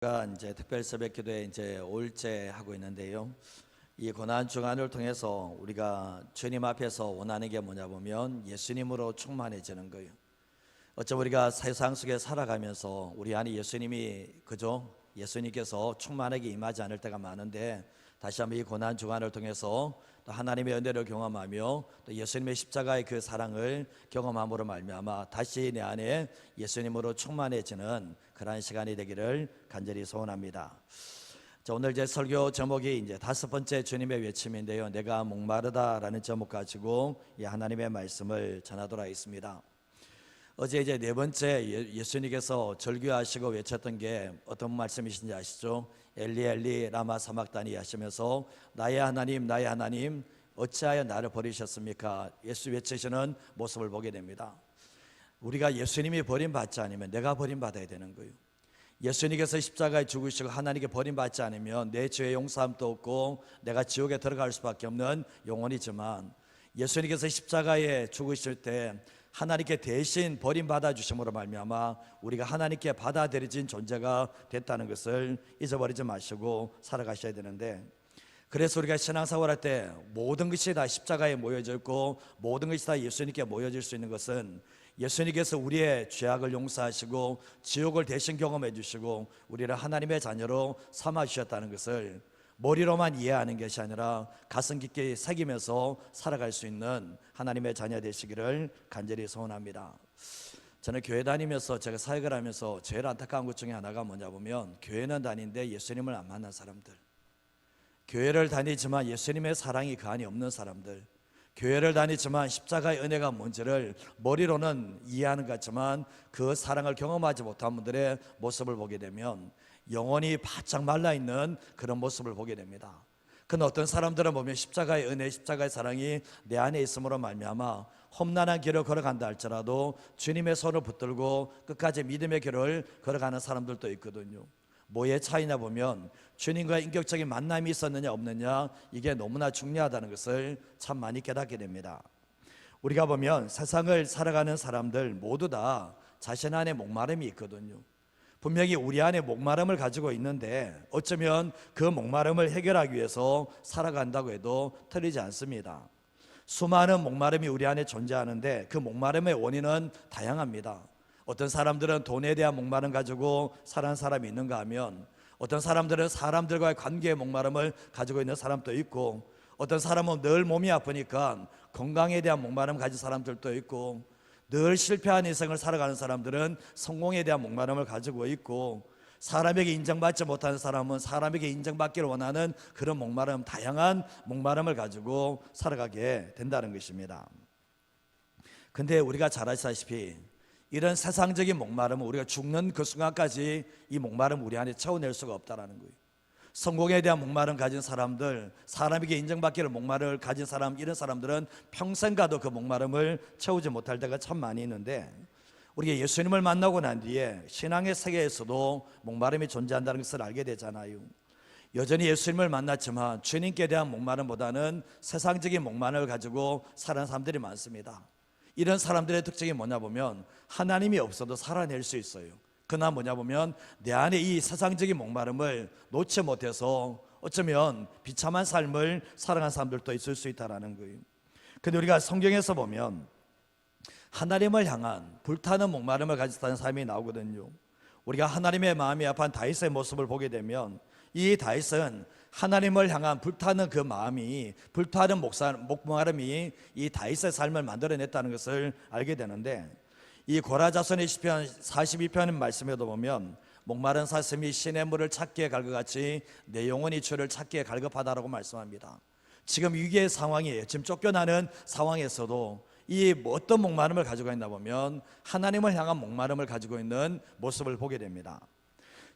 가 이제 특별 새벽 기도에 이제 5일째 하고 있는데요. 이 고난 주간을 통해서 우리가 주님 앞에서 원하는 게 뭐냐 보면 예수님으로 충만해지는 거예요. 어쩌면 우리가 세상 속에 살아가면서 우리 안에 예수님이 예수님께서 충만하게 임하지 않을 때가 많은데, 다시 한번 이 고난 주간을 통해서 또 하나님의 은혜를 경험하며 또 예수님의 십자가의 그 사랑을 경험함으로 말미암아 다시 내 안에 예수님으로 충만해지는 그러한 시간이 되기를 간절히 소원합니다. 자, 오늘 제 설교 제목이 이제 5번째 주님의 외침인데요. 내가 목마르다라는 제목 가지고 이 하나님의 말씀을 전하도록 하겠습니다. 어제 이제 4번째 예수님께서 절규하시고 외쳤던 게 어떤 말씀이신지 아시죠? 엘리 엘리 라마 사막다니 하시면서 나의 하나님 나의 하나님 어찌하여 나를 버리셨습니까? 예수 외치시는 모습을 보게 됩니다. 우리가 예수님이 버림받지 않으면 내가 버림받아야 되는 거예요. 예수님께서 십자가에 죽으시고 하나님께 버림받지 않으면 내 죄의 용서함도 없고 내가 지옥에 들어갈 수밖에 없는 영혼이지만, 예수님께서 십자가에 죽으실 때 하나님께 대신 버림받아 주심으로 말미암아 우리가 하나님께 받아들여진 존재가 됐다는 것을 잊어버리지 마시고 살아가셔야 되는데, 그래서 우리가 신앙생활할 때 모든 것이 다 십자가에 모여져 있고 모든 것이 다 예수님께 모여질 수 있는 것은 예수님께서 우리의 죄악을 용서하시고 지옥을 대신 경험해 주시고 우리를 하나님의 자녀로 삼아 주셨다는 것을 머리로만 이해하는 것이 아니라 가슴 깊게 새기면서 살아갈 수 있는 하나님의 자녀 되시기를 간절히 소원합니다. 저는 교회 다니면서 제가 사역을 하면서 제일 안타까운 것 중에 하나가 뭐냐 보면, 교회는 다니는데 예수님을 안 만난 사람들, 교회를 다니지만 예수님의 사랑이 그 안에 없는 사람들, 교회를 다니지만 십자가의 은혜가 뭔지를 머리로는 이해하는 것 같지만 그 사랑을 경험하지 못한 분들의 모습을 보게 되면 영혼이 바짝 말라있는 그런 모습을 보게 됩니다. 그런데 어떤 사람들은 보면 십자가의 은혜, 십자가의 사랑이 내 안에 있음으로 말미암아 험난한 길을 걸어간다 할지라도 주님의 손을 붙들고 끝까지 믿음의 길을 걸어가는 사람들도 있거든요. 뭐의 차이냐 보면 주님과 인격적인 만남이 있었느냐 없느냐, 이게 너무나 중요하다는 것을 참 많이 깨닫게 됩니다. 우리가 보면 세상을 살아가는 사람들 모두 다 자신 안에 목마름이 있거든요. 분명히 우리 안에 목마름을 가지고 있는데 어쩌면 그 목마름을 해결하기 위해서 살아간다고 해도 틀리지 않습니다. 수많은 목마름이 우리 안에 존재하는데 그 목마름의 원인은 다양합니다. 어떤 사람들은 돈에 대한 목마름 가지고 살아가는 사람이 있는가 하면, 어떤 사람들은 사람들과의 관계의 목마름을 가지고 있는 사람도 있고, 어떤 사람은 늘 몸이 아프니까 건강에 대한 목마름 가진 사람들도 있고, 늘 실패한 인생을 살아가는 사람들은 성공에 대한 목마름을 가지고 있고, 사람에게 인정받지 못하는 사람은 사람에게 인정받기를 원하는 그런 목마름, 다양한 목마름을 가지고 살아가게 된다는 것입니다. 근데 우리가 잘 아시다시피 이런 세상적인 목마름은 우리가 죽는 그 순간까지 이 목마름 우리 안에 채워낼 수가 없다는 거예요. 성공에 대한 목마름 가진 사람들, 사람에게 인정받기를 목마름을 가진 사람, 이런 사람들은 평생 가도 그 목마름을 채우지 못할 때가 참 많이 있는데, 우리가 예수님을 만나고 난 뒤에 신앙의 세계에서도 목마름이 존재한다는 것을 알게 되잖아요. 여전히 예수님을 만났지만 주님께 대한 목마름보다는 세상적인 목마름을 가지고 사는 사람들이 많습니다. 이런 사람들의 특징이 뭐냐 보면 하나님이 없어도 살아낼 수 있어요. 그러나 뭐냐 보면 내 안에 이 세상적인 목마름을 놓지 못해서 어쩌면 비참한 삶을 살아가는 사람들도 있을 수 있다는 거예요. 근데 우리가 성경에서 보면 하나님을 향한 불타는 목마름을 가졌다는 사람이 나오거든요. 우리가 하나님의 마음이 아파한 다윗의 모습을 보게 되면 이 다윗은 하나님을 향한 불타는 그 마음이, 불타는 목마름이 이 다윗의 삶을 만들어냈다는 것을 알게 되는데, 이 고라자손의 시편 42편 말씀에도 보면 목마른 사슴이 시냇물을 찾기에 갈급같이 내 영혼이 주를 찾기에 갈급하다라고 말씀합니다. 지금 위기의 상황이에요. 지금 쫓겨나는 상황에서도 이 어떤 목마름을 가지고 있나 보면 하나님을 향한 목마름을 가지고 있는 모습을 보게 됩니다.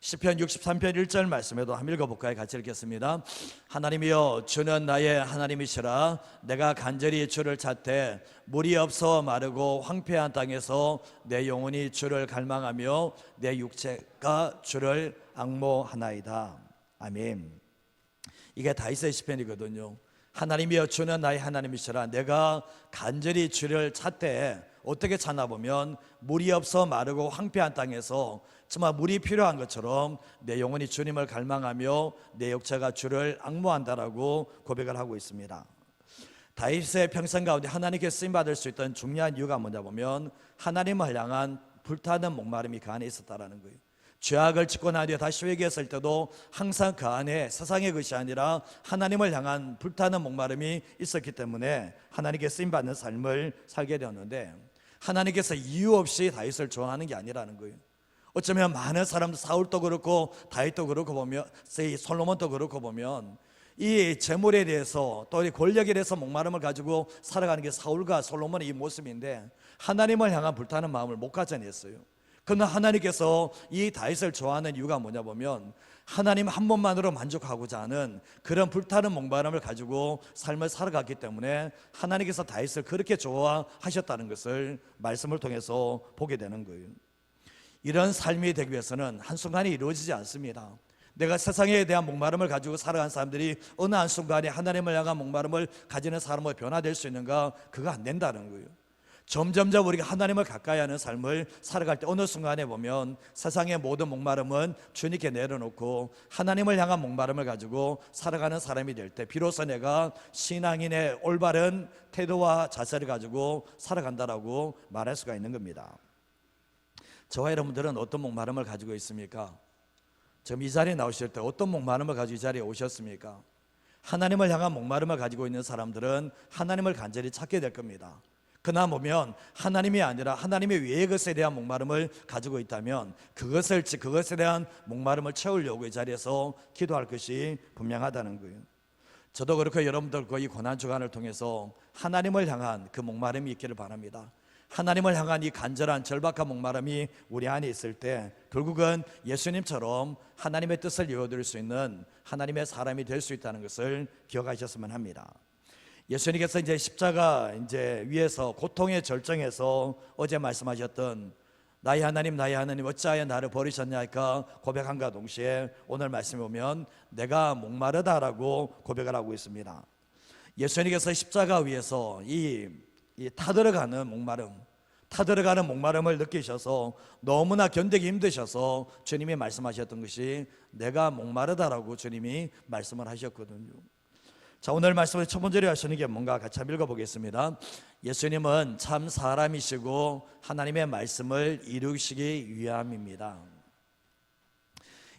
시편 63편 1절 말씀에도 한번 읽어볼까요? 같이 읽겠습니다. 하나님이여 주는 나의 하나님이시라. 내가 간절히 주를 찾되 물이 없어 마르고 황폐한 땅에서 내 영혼이 주를 갈망하며 내 육체가 주를 앙모하나이다. 아멘. 이게 다윗의 시편이거든요. 하나님이여 주는 나의 하나님이시라. 내가 간절히 주를 찾되 어떻게 찾나 보면 물이 없어 마르고 황폐한 땅에서 정말 물이 필요한 것처럼 내 영혼이 주님을 갈망하며 내 육체가 주를 앙모한다라고 고백을 하고 있습니다. 다윗의 평생 가운데 하나님께 쓰임받을 수 있던 중요한 이유가 뭐냐 보면 하나님을 향한 불타는 목마름이 그 안에 있었다라는 거예요. 죄악을 짓고 난 뒤에 다시 회개했을 때도 항상 그 안에 세상의 것이 아니라 하나님을 향한 불타는 목마름이 있었기 때문에 하나님께 쓰임받는 삶을 살게 되었는데, 하나님께서 이유 없이 다윗을 좋아하는 게 아니라는 거예요. 어쩌면 많은 사람들, 사울도 그렇고 다윗도 그렇고 보면, 솔로몬도 그렇고 보면 이 재물에 대해서 또 이 권력에 대해서 목마름을 가지고 살아가는 게 사울과 솔로몬의 이 모습인데, 하나님을 향한 불타는 마음을 못 가져냈어요. 그러나 하나님께서 이 다윗을 좋아하는 이유가 뭐냐 보면 하나님 한 분만으로 만족하고자 하는 그런 불타는 목마름을 가지고 삶을 살아갔기 때문에 하나님께서 다윗을 그렇게 좋아하셨다는 것을 말씀을 통해서 보게 되는 거예요. 이런 삶이 되기 위해서는 한순간에 이루어지지 않습니다. 내가 세상에 대한 목마름을 가지고 살아간 사람들이 어느 한순간에 하나님을 향한 목마름을 가지는 사람으로 변화될 수 있는가? 그거 안 된다는 거예요. 점점점 우리가 하나님을 가까이 하는 삶을 살아갈 때 어느 순간에 보면 세상의 모든 목마름은 주님께 내려놓고 하나님을 향한 목마름을 가지고 살아가는 사람이 될 때 비로소 내가 신앙인의 올바른 태도와 자세를 가지고 살아간다라고 말할 수가 있는 겁니다. 저와 여러분들은 어떤 목마름을 가지고 있습니까? 지금 이 자리에 나오실 때 어떤 목마름을 가지고 이 자리에 오셨습니까? 하나님을 향한 목마름을 가지고 있는 사람들은 하나님을 간절히 찾게 될 겁니다. 그러나 보면 하나님이 아니라 하나님의 외의 것에 대한 목마름을 가지고 있다면 그것에 대한 목마름을 채우려고 이 자리에서 기도할 것이 분명하다는 거예요. 저도 그렇고 여러분들과 이 고난주간을 통해서 하나님을 향한 그 목마름이 있기를 바랍니다. 하나님을 향한 이 간절한 절박한 목마름이 우리 안에 있을 때 결국은 예수님처럼 하나님의 뜻을 이루어드릴 수 있는 하나님의 사람이 될 수 있다는 것을 기억하셨으면 합니다. 예수님께서 이제 십자가 위에서 고통의 절정에서 어제 말씀하셨던 나의 하나님 어찌하여 나를 버리셨냐니까 고백함과 동시에 오늘 말씀에 보면 내가 목마르다라고 고백을 하고 있습니다. 예수님께서 십자가 위에서 이 타들어가는 목마름을 느끼셔서 너무나 견디기 힘드셔서 주님이 말씀하셨던 것이 내가 목마르다라고 주님이 말씀을 하셨거든요. 자, 오늘 말씀의 첫 번째로 하시는 게 뭔가 같이 한번 읽어보겠습니다. 예수님은 참 사람이시고 하나님의 말씀을 이루시기 위함입니다.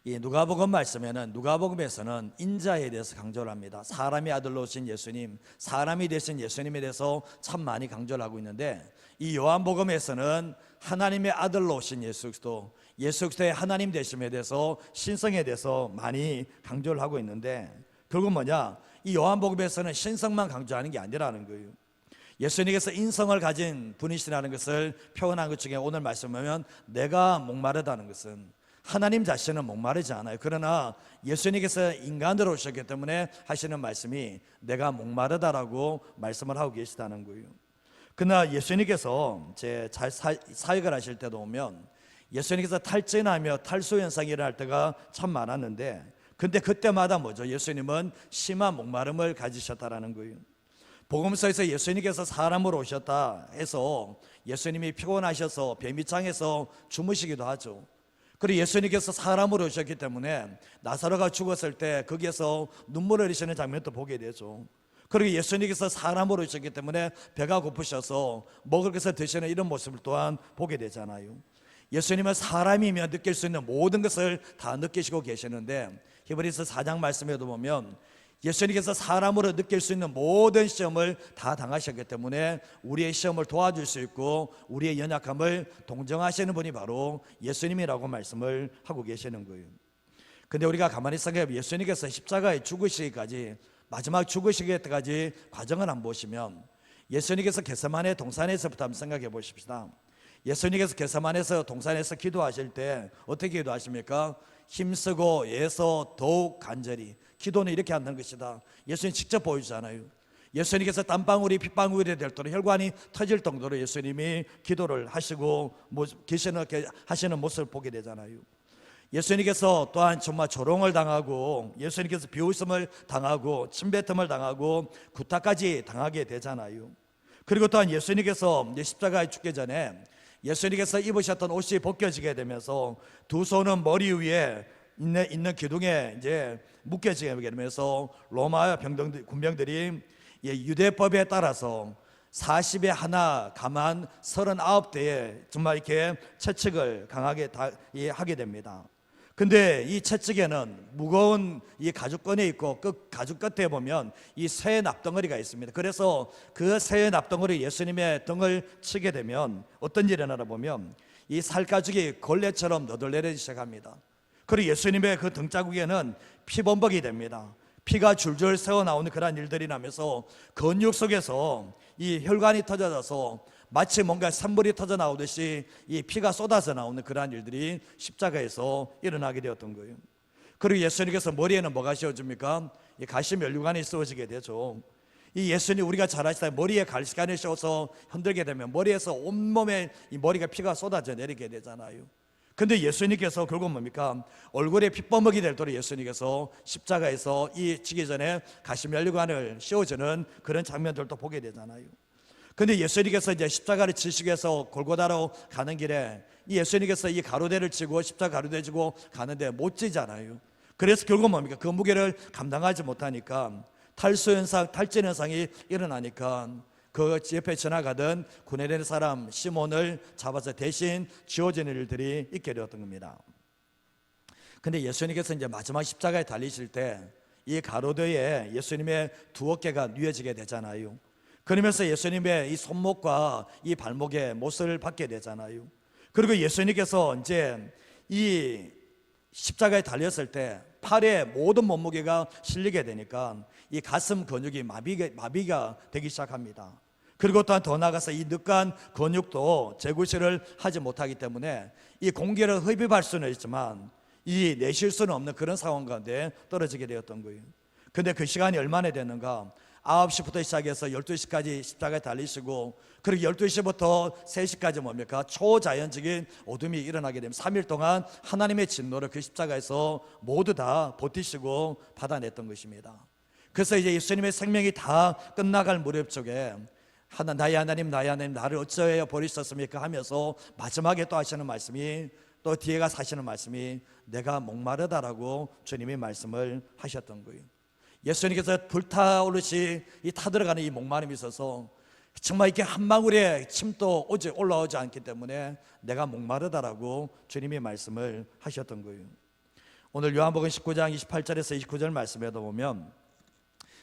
이 누가복음 말씀에는 누가복음에서는 인자에 대해서 강조를 합니다. 사람의 아들로 오신 예수님, 사람이 되신 예수님에 대해서 참 많이 강조를 하고 있는데, 이 요한복음에서는 하나님의 아들로 오신 예수 그리스도의 하나님 되심에 대해서 신성에 대해서 많이 강조를 하고 있는데, 결국 뭐냐? 이 요한복음에서는 신성만 강조하는 게 아니라는 거예요. 예수님께서 인성을 가진 분이시라는 것을 표현한 것 중에 오늘 말씀 보면 내가 목마르다는 것은 하나님 자신은 목마르지 않아요. 그러나 예수님께서 인간으로 오셨기 때문에 하시는 말씀이 내가 목마르다라고 말씀을 하고 계시다는 거예요. 그러나 예수님께서 사역을 하실 때도 보면 예수님께서 탈진하며 탈수 현상이 일어날 때가 참 많았는데, 근데 그때마다 뭐죠? 예수님은 심한 목마름을 가지셨다라는 거예요. 복음서에서 예수님께서 사람으로 오셨다 해서 예수님이 피곤하셔서 베미장에서 주무시기도 하죠. 그리고 예수님께서 사람으로 오셨기 때문에 나사로가 죽었을 때 거기에서 눈물을 흘리시는 장면도 보게 되죠. 그리고 예수님께서 사람으로 오셨기 때문에 배가 고프셔서 먹을 것을 드시는 이런 모습을 또한 보게 되잖아요. 예수님은 사람이면 느낄 수 있는 모든 것을 다 느끼시고 계시는데, 히브리서 4장 말씀에도 보면 예수님께서 사람으로 느낄 수 있는 모든 시험을 다 당하셨기 때문에 우리의 시험을 도와줄 수 있고 우리의 연약함을 동정하시는 분이 바로 예수님이라고 말씀을 하고 계시는 거예요. 근데 우리가 가만히 생각해보면 예수님께서 십자가에 죽으시기까지, 마지막 죽으시기 때까지 과정을 한번 보시면 예수님께서 겟세마네 동산에서부터 한번 생각해 보십시다. 예수님께서 겟세마네에서 동산에서 기도하실 때 어떻게 기도하십니까? 힘쓰고 애써 더욱 간절히. 기도는 이렇게 한다는 것이다. 예수님 직접 보여주잖아요. 예수님께서 땀방울이 핏방울이 될도록 혈관이 터질 정도로 예수님이 기도를 하시고 하시는 모습을 보게 되잖아요. 예수님께서 또한 정말 조롱을 당하고 예수님께서 비웃음을 당하고 침뱉음을 당하고 구타까지 당하게 되잖아요. 그리고 또한 예수님께서 십자가에 죽기 전에 예수님께서 입으셨던 옷이 벗겨지게 되면서 두 손은 머리 위에 있는 기둥에 이제 묶여지게 되면서 로마 군병들이 유대법에 따라서 40에 하나 감한 39대에 정말 이렇게 채찍을 강하게 하게 됩니다. 근데 이 채찍에는 무거운 이 가죽끈이 있고 가죽 끝에 보면 이 쇠 납덩어리가 있습니다. 그래서 그 쇠 납덩어리 예수님의 등을 치게 되면 어떤 일이 일어나나 보면 이 살가죽이 걸레처럼 너덜내리기 시작합니다. 그리고 예수님의 그 등자국에는 피범벅이 됩니다. 피가 줄줄 새어나오는 그런 일들이 나면서 근육 속에서 이 혈관이 터져져서 마치 뭔가 산물이 터져 나오듯이 이 피가 쏟아져 나오는 그러한 일들이 십자가에서 일어나게 되었던 거예요. 그리고 예수님께서 머리에는 뭐가 씌워집니까? 이 가시 면류관이 씌워지게 되죠. 이 예수님 우리가 잘 아시다 머리에 가시관을 씌워서 흔들게 되면 머리에서 온몸에 이 머리가 피가 쏟아져 내리게 되잖아요. 근데 예수님께서 결국 뭡니까? 얼굴에 핏버먹이 될도록 예수님께서 십자가에서 이 지기 전에 가시면류관을 씌워주는 그런 장면들도 보게 되잖아요. 근데 예수님께서 이제 십자가를 지시기 위해서 골고다로 가는 길에 이 예수님께서 이 가로대를 지고 십자가 가로대 지고 가는데 못 지잖아요. 그래서 결국 뭡니까? 그 무게를 감당하지 못하니까 탈진 현상이 일어나니까 그 옆에 지나가던 구레네 사람 시몬을 잡아서 대신 지어지는 일들이 있게 되었던 겁니다. 근데 예수님께서 이제 마지막 십자가에 달리실 때 이 가로대에 예수님의 두 어깨가 뉘어지게 되잖아요. 그러면서 예수님의 이 손목과 이 발목에 못을 박게 되잖아요. 그리고 예수님께서 이제 이 십자가에 달렸을 때 팔에 모든 몸무게가 실리게 되니까 이 가슴 근육이 마비가 되기 시작합니다. 그리고 또한 더 나아가서 이 늦간 근육도 재구실을 하지 못하기 때문에 이 공기를 흡입할 수는 있지만 이 내쉴 수는 없는 그런 상황 가운데 떨어지게 되었던 거예요. 근데 그 시간이 얼마나 됐는가? 9시부터 시작해서 12시까지 십자가에 달리시고, 그리고 12시부터 3시까지 뭡니까? 초자연적인 어둠이 일어나게 되면 3일 동안 하나님의 진노를 그 십자가에서 모두 다 버티시고 받아냈던 것입니다. 그래서 이제 예수님의 생명이 다 끝나갈 무렵 쪽에 나의 하나님 나를 어찌하여 버리셨습니까 하면서 마지막에 또 하시는 말씀이, 또 뒤에 가서 하시는 말씀이 내가 목마르다라고 주님이 말씀을 하셨던 거예요. 예수님께서 불타오르시 이 타들어가는 이 목마름이 있어서 정말 이렇게 한 방울의 침도 올라오지 않기 때문에 내가 목마르다라고 주님이 말씀을 하셨던 거예요. 오늘 요한복음 19장 28절에서 29절 말씀에도 보면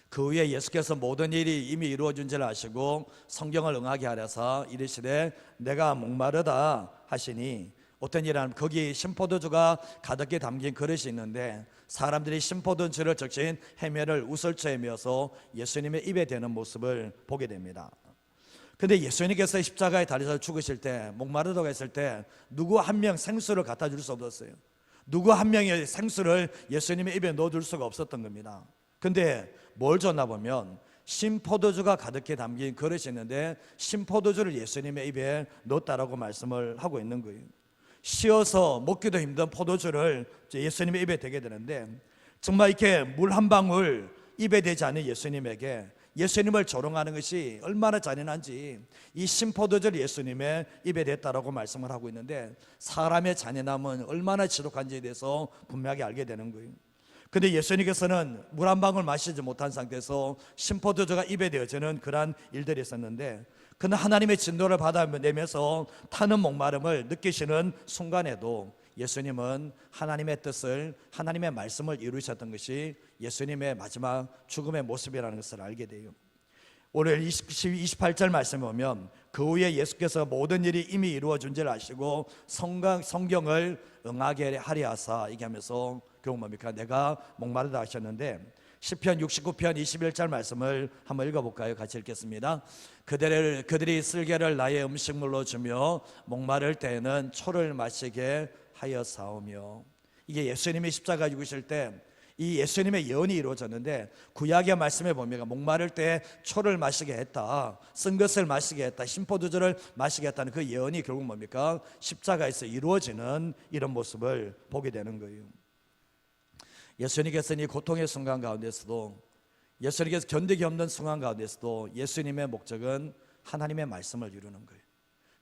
그 후에 예수께서 모든 일이 이미 이루어진 줄 아시고 성경을 응하게 하려서 이르시되 내가 목마르다 하시니, 어떤 일이라면 거기 신포도주가 가득히 담긴 그릇이 있는데 사람들이 신포도주를 적신 해면을 우설초에 메어서 예수님의 입에 대는 모습을 보게 됩니다. 근데 예수님께서 십자가에 달려서 죽으실 때 목마르다고 했을 때 누구 한 명 생수를 갖다 줄 수 없었어요. 누구 한 명의 생수를 예수님의 입에 넣어줄 수가 없었던 겁니다. 근데 뭘 줬나 보면 신포도주가 가득히 담긴 그릇이 있는데 신포도주를 예수님의 입에 넣었다라고 말씀을 하고 있는 거예요. 쉬어서 먹기도 힘든 포도주를 예수님의 입에 대게 되는데, 정말 이렇게 물 한 방울 입에 대지 않은 예수님에게 예수님을 조롱하는 것이 얼마나 잔인한지 이 신포도주를 예수님의 입에 댔다라고 말씀을 하고 있는데, 사람의 잔인함은 얼마나 지독한지에 대해서 분명하게 알게 되는 거예요. 근데 예수님께서는 물 한 방울 마시지 못한 상태에서 신포도주가 입에 대어지는 그러한 일들이 있었는데, 그는 하나님의 진노를 받아내면서 타는 목마름을 느끼시는 순간에도 예수님은 하나님의 뜻을, 하나님의 말씀을 이루셨던 것이 예수님의 마지막 죽음의 모습이라는 것을 알게 돼요. 오늘 28절 말씀에 보면 그 후에 예수께서 모든 일이 이미 이루어진 줄 아시고 성경을 응하게 하리 하사 얘기하면서 결국 뭡니까? 내가 목마르다 하셨는데, 시편 69편 21절 말씀을 한번 읽어볼까요? 같이 읽겠습니다. 그들이 쓸개를 나의 음식물로 주며 목마를 때에는 초를 마시게 하여사오며. 이게 예수님이 십자가 죽으실 때 이 예수님의 예언이 이루어졌는데, 구약의 말씀에 보면 목마를 때 초를 마시게 했다, 쓴 것을 마시게 했다, 신포도주를 마시게 했다는 그 예언이 결국 뭡니까? 십자가에서 이루어지는 이런 모습을 보게 되는 거예요. 예수님께서는 이 고통의 순간 가운데서도, 예수님께서 견디기 없는 순간 가운데서도 예수님의 목적은 하나님의 말씀을 이루는 거예요.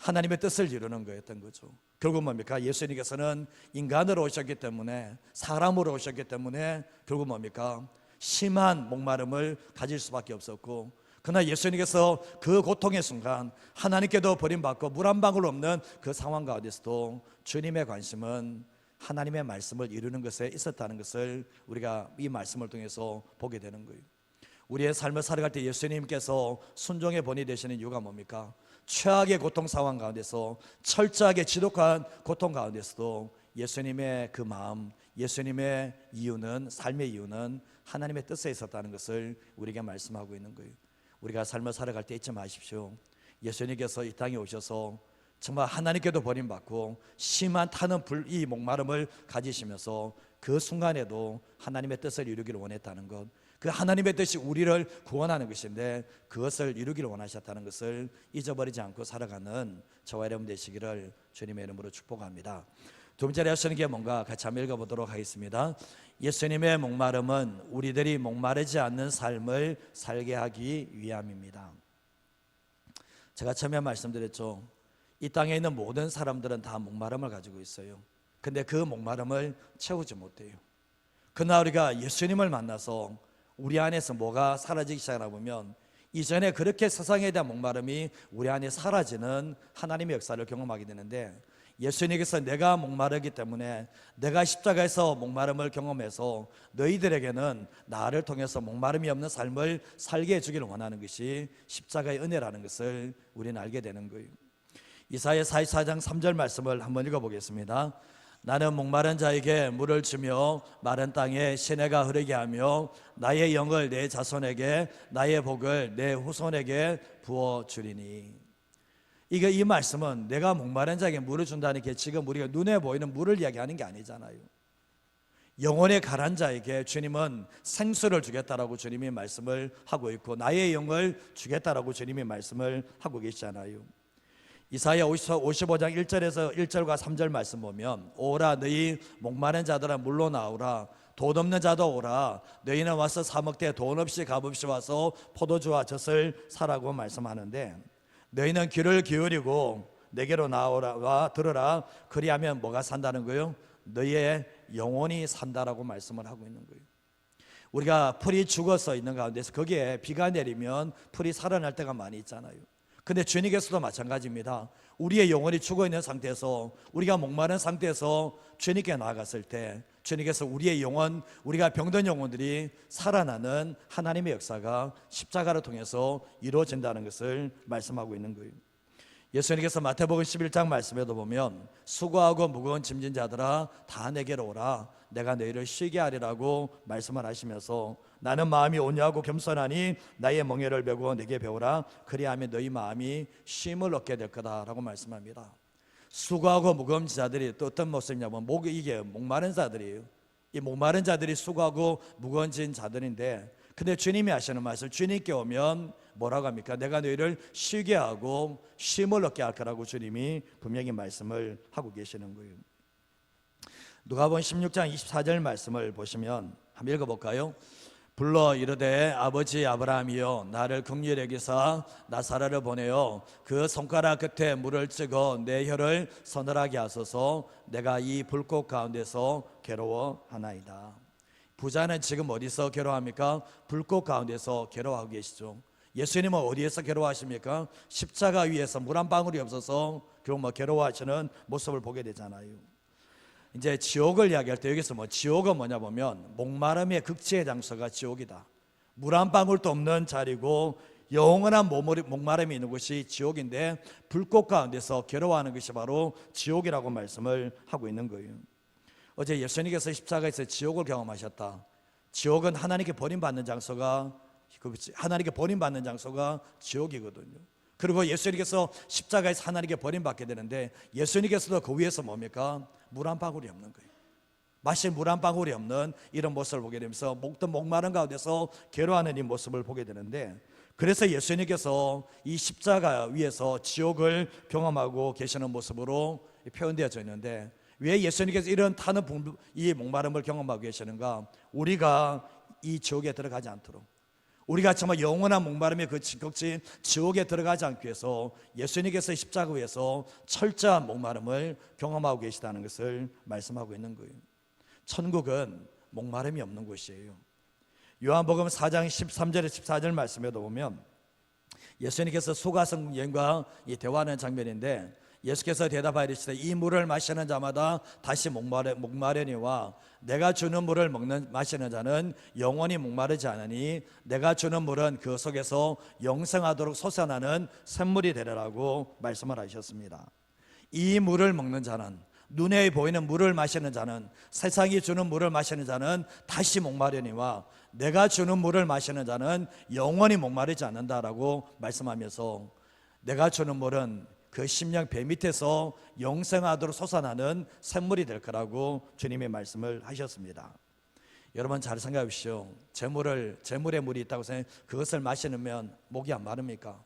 하나님의 뜻을 이루는 거였던 거죠. 결국 뭡니까? 예수님께서는 인간으로 오셨기 때문에, 사람으로 오셨기 때문에 결국 뭡니까? 심한 목마름을 가질 수밖에 없었고, 그러나 예수님께서 그 고통의 순간 하나님께도 버림받고 물 한 방울 없는 그 상황 가운데서도 주님의 관심은 하나님의 말씀을 이루는 것에 있었다는 것을 우리가 이 말씀을 통해서 보게 되는 거예요. 우리의 삶을 살아갈 때 예수님께서 순종의 본이 되시는 이유가 뭡니까? 최악의 고통 상황 가운데서, 철저하게 지독한 고통 가운데서도 예수님의 그 마음, 예수님의 이유는, 삶의 이유는 하나님의 뜻에 있었다는 것을 우리에게 말씀하고 있는 거예요. 우리가 삶을 살아갈 때 잊지 마십시오. 예수님께서 이 땅에 오셔서 정말 하나님께도 버림받고 심한 타는 이 목마름을 가지시면서 그 순간에도 하나님의 뜻을 이루기를 원했다는 것, 그 하나님의 뜻이 우리를 구원하는 것인데 그것을 이루기를 원하셨다는 것을 잊어버리지 않고 살아가는 저와 여러분 되시기를 주님의 이름으로 축복합니다. 두 번째로 하시는 게 뭔가 같이 한번 읽어보도록 하겠습니다. 예수님의 목마름은 우리들이 목마르지 않는 삶을 살게 하기 위함입니다. 제가 처음에 말씀드렸죠. 이 땅에 있는 모든 사람들은 다 목마름을 가지고 있어요. 근데 그 목마름을 채우지 못해요. 그러나 우리가 예수님을 만나서 우리 안에서 뭐가 사라지기 시작하다 보면 이전에 그렇게 세상에 대한 목마름이 우리 안에 사라지는 하나님의 역사를 경험하게 되는데, 예수님께서 내가 목마르기 때문에 내가 십자가에서 목마름을 경험해서 너희들에게는 나를 통해서 목마름이 없는 삶을 살게 해주기를 원하는 것이 십자가의 은혜라는 것을 우리는 알게 되는 거예요. 이사야 44장 3절 말씀을 한번 읽어보겠습니다. 나는 목마른 자에게 물을 주며 마른 땅에 시내가 흐르게 하며 나의 영을 내 자손에게, 나의 복을 내 후손에게 부어주리니. 이 말씀은 내가 목마른 자에게 물을 준다는 게 지금 우리가 눈에 보이는 물을 이야기하는 게 아니잖아요. 영혼의 가란 자에게 주님은 생수를 주겠다라고 주님이 말씀을 하고 있고, 나의 영을 주겠다라고 주님이 말씀을 하고 계시잖아요. 이사야 55장 1절과 3절 말씀 보면, 오라 너희 목마른 자들아 물로 나오라, 돈 없는 자도 오라, 너희는 와서 사 먹되 돈 없이 값 없이 와서 포도주와 젖을 사라고 말씀하는데, 너희는 귀를 기울이고 내게로 나오라, 와 들으라. 그리하면 뭐가 산다는 거예요? 너희의 영혼이 산다라고 말씀을 하고 있는 거예요. 우리가 풀이 죽어서 있는 가운데서 거기에 비가 내리면 풀이 살아날 때가 많이 있잖아요. 근데 주님께서도 마찬가지입니다. 우리의 영혼이 죽어있는 상태에서, 우리가 목마른 상태에서 주님께 나아갔을 때 주님께서 우리의 영혼, 우리가 병든 영혼들이 살아나는 하나님의 역사가 십자가를 통해서 이루어진다는 것을 말씀하고 있는 거예요. 예수님께서 마태복음 11장 말씀에도 보면, 수고하고 무거운 짐진 자들아 다 내게로 오라, 내가 너희를 쉬게 하리라고 말씀을 하시면서, 나는 마음이 온유하고 겸손하니 나의 멍에를 메고 내게 배우라, 그리하면 너희 마음이 쉼을 얻게 될 거다라고 말씀합니다. 수고하고 무거운 자들이 또 어떤 모습이냐면, 이게 목마른 자들이에요. 이 목마른 자들이 수고하고 무거운 자들인데, 근데 주님이 하시는 말씀, 주님께 오면 뭐라고 합니까? 내가 너희를 쉬게 하고 쉼을 얻게 할 거라고 주님이 분명히 말씀을 하고 계시는 거예요. 누가복음 16장 24절 말씀을 보시면 한번 읽어볼까요? 불러 이르되 아버지 아브라함이여 나를 긍휼히 여기사 나사로를 보내어 그 손가락 끝에 물을 찍어 내 혀를 서늘하게 하소서, 내가 이 불꽃 가운데서 괴로워하나이다. 부자는 지금 어디서 괴로워합니까? 불꽃 가운데서 괴로워하고 계시죠. 예수님은 어디에서 괴로워하십니까? 십자가 위에서 물 한 방울이 없어서 결국 괴로워하시는 모습을 보게 되잖아요. 이제 지옥을 이야기할 때 여기서 지옥은 뭐냐 보면 목마름의 극치의 장소가 지옥이다. 물 한 방울도 없는 자리고 영원한 목마름이 있는 곳이 지옥인데, 불꽃 가운데서 괴로워하는 것이 바로 지옥이라고 말씀을 하고 있는 거예요. 어제 예수님께서 십자가에서 지옥을 경험하셨다. 지옥은 하나님께 버림받는 장소가, 하나님께 버림받는 장소가 지옥이거든요. 그리고 예수님께서 십자가에서 하나님께 버림받게 되는데, 예수님께서도 그 위에서 뭡니까? 물 한 방울이 없는 거예요. 마실 물 한 방울이 없는 이런 모습을 보게 되면서 목마른 가운데서 괴로워하는 이 모습을 보게 되는데, 그래서 예수님께서 이 십자가 위에서 지옥을 경험하고 계시는 모습으로 표현되어져 있는데, 왜 예수님께서 이런 타는 이 목마름을 경험하고 계시는가? 우리가 이 지옥에 들어가지 않도록, 우리가 정말 영원한 목마름의 그 지극진 지옥에 들어가지 않기 위해서 예수님께서 십자가 위에서 철저한 목마름을 경험하고 계시다는 것을 말씀하고 있는 거예요. 천국은 목마름이 없는 곳이에요. 요한복음 4장 13절에 14절 말씀에도 보면 예수님께서 소가성 여인과 대화하는 장면인데, 예수께서 대답하여 이르시되 이 물을 마시는 자마다 다시 목마르니와 내가 주는 물을 마시는 자는 영원히 목마르지 않으니 내가 주는 물은 그 속에서 영생하도록 솟아나는 샘물이 되리라고 말씀을 하셨습니다. 이 물을 먹는 자는, 눈에 보이는 물을 마시는 자는, 세상이 주는 물을 마시는 자는 다시 목마르니와 내가 주는 물을 마시는 자는 영원히 목마르지 않는다라고 말씀하면서, 내가 주는 물은 그 심령 배 밑에서 영생하도록 솟아나는 샘물이 될 거라고 주님의 말씀을 하셨습니다. 여러분 잘 생각해 보십시오. 재물의 물이 있다고 생각해 그것을 마시면 목이 안 마릅니까?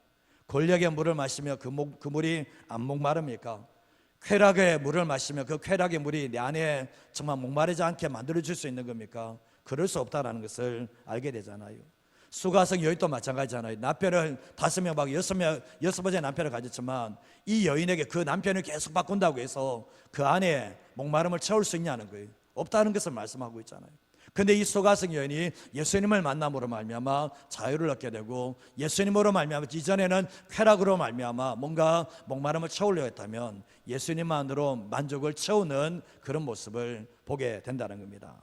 권력의 물을 마시면 그 물이 안 목마릅니까? 쾌락의 물을 마시면 그 쾌락의 물이 내 안에 정말 목마르지 않게 만들어줄 수 있는 겁니까? 그럴 수 없다는 것을 알게 되잖아요. 수가성 여인도 마찬가지잖아요. 남편을 5명, 6번째 남편을 가졌지만 이 여인에게 그 남편을 계속 바꾼다고 해서 그 안에 목마름을 채울 수 있냐는 거예요. 없다는 것을 말씀하고 있잖아요. 근데 이 수가성 여인이 예수님을 만남으로 말미암아 자유를 얻게 되고, 예수님으로 말미암아, 이전에는 쾌락으로 말미암아 뭔가 목마름을 채우려 했다면 예수님만으로 만족을 채우는 그런 모습을 보게 된다는 겁니다.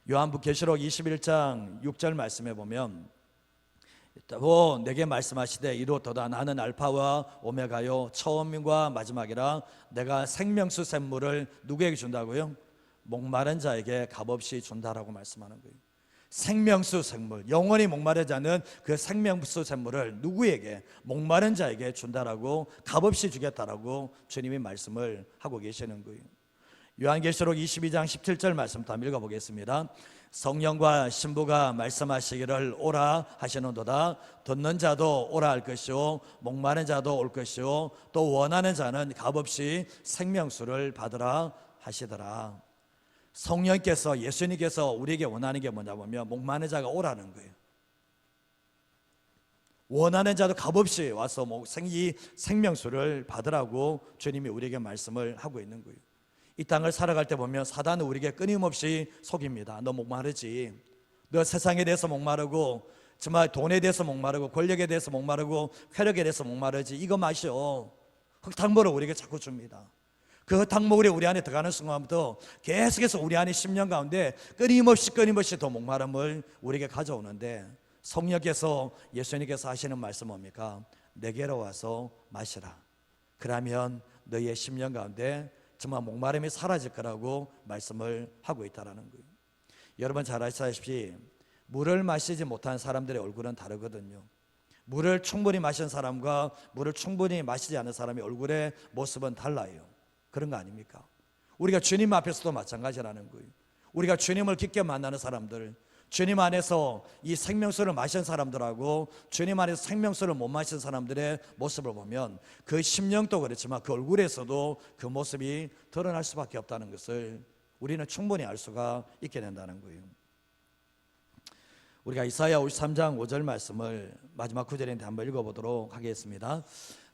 요한계시록 21장 6절 말씀해 보면 또 내게 말씀하시되 이로도다 나는 알파와 오메가요 처음과 마지막이라 내가 생명수 샘물을 누구에게 준다고요? 목마른 자에게 값없이 준다라고 말씀하는 거예요. 생명수 샘물, 영원히 목마르지 않는 그 생명수 샘물을 누구에게? 목마른 자에게 준다라고, 값없이 주겠다라고 주님이 말씀을 하고 계시는 거예요. 요한계시록 22장 17절 말씀부터 한번 읽어보겠습니다. 성령과 신부가 말씀하시기를 오라 하시는도다. 듣는 자도 오라 할 것이요 목마른 자도 올 것이요 또 원하는 자는 값없이 생명수를 받으라 하시더라. 성령께서, 예수님께서 우리에게 원하는 게 뭐냐 보면 목마른 자가 오라는 거예요. 원하는 자도 값없이 와서 이 생명수를 받으라고 주님이 우리에게 말씀을 하고 있는 거예요. 이 땅을 살아갈 때 보면 사단은 우리에게 끊임없이 속입니다. 너 목마르지, 너 세상에 대해서 목마르고, 정말 돈에 대해서 목마르고, 권력에 대해서 목마르고, 쾌락에 대해서 목마르지, 이거 마셔. 흙탕물을 우리에게 자꾸 줍니다. 그 흙탕물이 우리 안에 들어가는 순간부터 계속해서 우리 안에 심령 가운데 끊임없이 더 목마름을 우리에게 가져오는데, 성령께서, 예수님께서 하시는 말씀 뭡니까? 내게로 와서 마시라. 그러면 너희의 심령 가운데 정말 목마름이 사라질 거라고 말씀을 하고 있다는 거예요. 여러분 잘 아시다시피 물을 마시지 못한 사람들의 얼굴은 다르거든요. 물을 충분히 마신 사람과 물을 충분히 마시지 않은 사람의 얼굴의 모습은 달라요. 그런 거 아닙니까? 우리가 주님 앞에서도 마찬가지라는 거예요. 우리가 주님을 깊게 만나는 사람들, 주님 안에서 이 생명수를 마신 사람들하고 주님 안에서 생명수를 못 마신 사람들의 모습을 보면 그 심령도 그렇지만 그 얼굴에서도 그 모습이 드러날 수밖에 없다는 것을 우리는 충분히 알 수가 있게 된다는 거예요. 우리가 이사야 53장 5절 말씀을 마지막 구절인데 한번 읽어보도록 하겠습니다.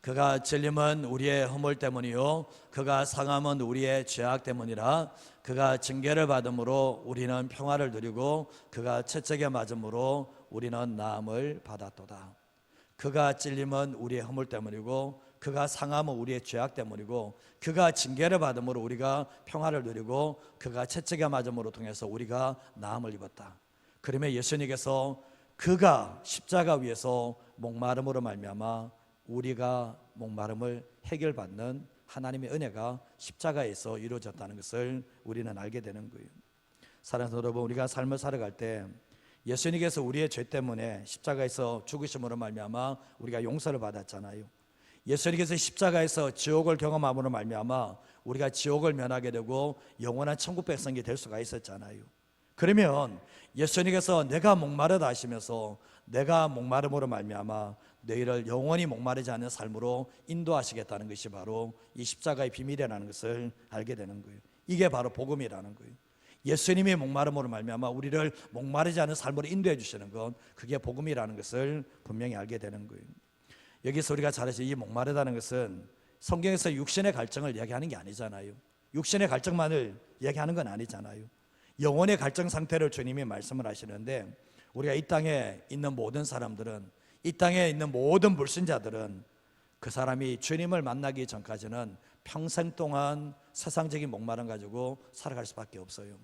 그가 찔림은 우리의 허물 때문이요 그가 상함은 우리의 죄악 때문이라. 그가 징계를 받음으로 우리는 평화를 누리고 그가 채찍에 맞음으로 우리는 나음을 받았도다. 그가 찔림은 우리의 허물 때문이고 그가 상함은 우리의 죄악 때문이고 그가 징계를 받음으로 우리가 평화를 누리고 그가 채찍에 맞음으로 통해서 우리가 나음을 입었다. 그러면 예수님께서 그가 십자가 위에서 목마름으로 말미암아 우리가 목마름을 해결받는 하나님의 은혜가 십자가에서 이루어졌다는 것을 우리는 알게 되는 거예요. 사랑하는 여러분, 우리가 삶을 살아갈 때 예수님께서 우리의 죄 때문에 십자가에서 죽으심으로 말미암아 우리가 용서를 받았잖아요. 예수님께서 십자가에서 지옥을 경험함으로 말미암아 우리가 지옥을 면하게 되고 영원한 천국 백성이 될 수가 있었잖아요. 그러면 예수님께서 내가 목마르다 하시면서 내가 목마름으로 말미암아 너희를 영원히 목마르지 않는 삶으로 인도하시겠다는 것이 바로 이 십자가의 비밀이라는 것을 알게 되는 거예요. 이게 바로 복음이라는 거예요. 예수님이 목마름으로 말미암아 우리를 목마르지 않은 삶으로 인도해 주시는 것, 그게 복음이라는 것을 분명히 알게 되는 거예요. 여기서 우리가 잘 아시죠? 이 목마르다는 것은 성경에서 육신의 갈증을 이야기하는 게 아니잖아요. 육신의 갈증만을 이야기하는 건 아니잖아요. 영혼의 갈증 상태를 주님이 말씀을 하시는데, 우리가 이 땅에 있는 모든 사람들은, 이 땅에 있는 모든 불신자들은 그 사람이 주님을 만나기 전까지는 평생 동안 세상적인 목마름 가지고 살아갈 수밖에 없어요.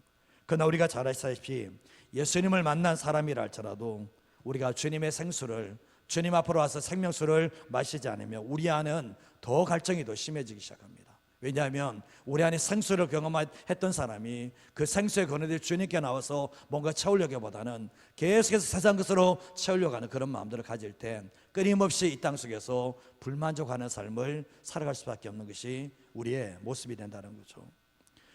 그러나 우리가 잘 아시다시피 예수님을 만난 사람이라 할지라도 우리가 주님의 생수를, 주님 앞으로 와서 생명수를 마시지 않으면 우리 안은 더 갈증이 더 심해지기 시작합니다. 왜냐하면 우리 안에 생수를 경험했던 사람이 그 생수의 권위를 주님께 나와서 뭔가 채우려기보다는 계속해서 세상 것으로 채우려고 하는 그런 마음들을 가질 때 끊임없이 이 땅 속에서 불만족하는 삶을 살아갈 수밖에 없는 것이 우리의 모습이 된다는 거죠.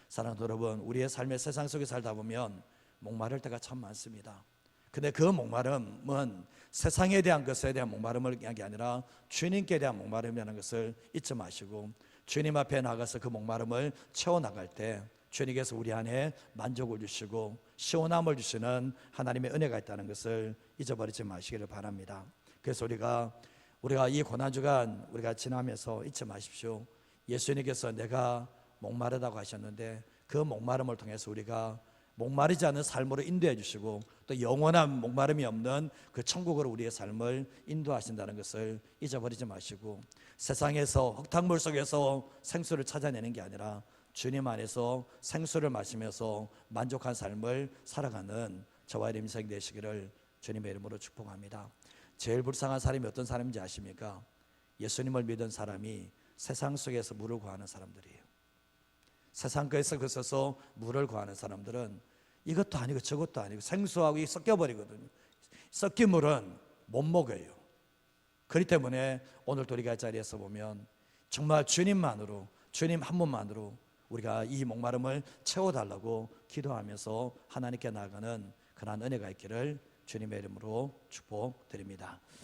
사랑하는 여러분, 우리의 삶의 세상 속에 살다 보면 목마를 때가 참 많습니다. 근데 그 목마름은 세상에 대한 것에 대한 목마름을 얘기한 게 아니라 주님께 대한 목마름이라는 것을 잊지 마시고, 주님 앞에 나가서 그 목마름을 채워나갈 때 주님께서 우리 안에 만족을 주시고 시원함을 주시는 하나님의 은혜가 있다는 것을 잊어버리지 마시기를 바랍니다. 그래서 우리가 이 고난주간 우리가 지나면서 잊지 마십시오. 예수님께서 내가 목마르다고 하셨는데 그 목마름을 통해서 우리가 목마르지 않은 삶으로 인도해 주시고 또 영원한 목마름이 없는 그 천국으로 우리의 삶을 인도하신다는 것을 잊어버리지 마시고, 세상에서 흙탕물 속에서 생수를 찾아내는 게 아니라 주님 안에서 생수를 마시면서 만족한 삶을 살아가는 저와 여러분 인생 되시기를 주님의 이름으로 축복합니다. 제일 불쌍한 사람이 어떤 사람인지 아십니까? 예수님을 믿은 사람이 세상 속에서 물을 구하는 사람들이에요. 세상 거에서 그쳐서 물을 구하는 사람들은 이것도 아니고 저것도 아니고 생수하고 섞여버리거든요. 섞인 물은 못 먹어요. 그렇기 때문에 오늘 우리가 자리에서 보면 정말 주님만으로, 주님 한 분만으로 우리가 이 목마름을 채워달라고 기도하면서 하나님께 나아가는 그러한 은혜가 있기를 주님의 이름으로 축복드립니다.